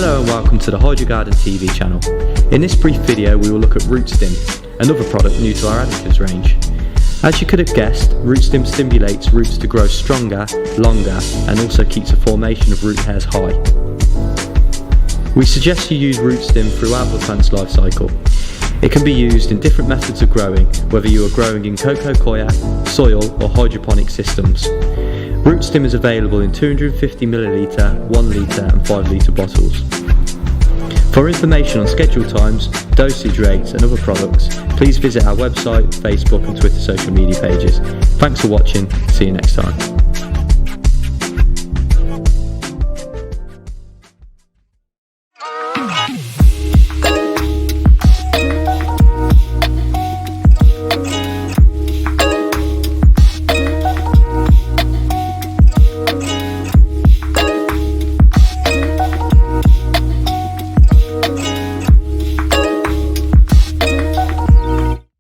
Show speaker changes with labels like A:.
A: Hello and welcome to the Hide Your Garden TV channel. In this brief video we will look at RootStim, another product new to our additives range. As you could have guessed, RootStim stimulates roots to grow stronger, longer and also keeps the formation of root hairs high. We suggest you use RootStim throughout the plant's life cycle. It can be used in different methods of growing, whether you are growing in coco coir, soil or hydroponic systems. RootStim is available in 250ml, 1 litre and 5 litre bottles. For information on schedule times, dosage rates and other products, please visit our website, Facebook and Twitter social media pages. Thanks for watching, see you next time.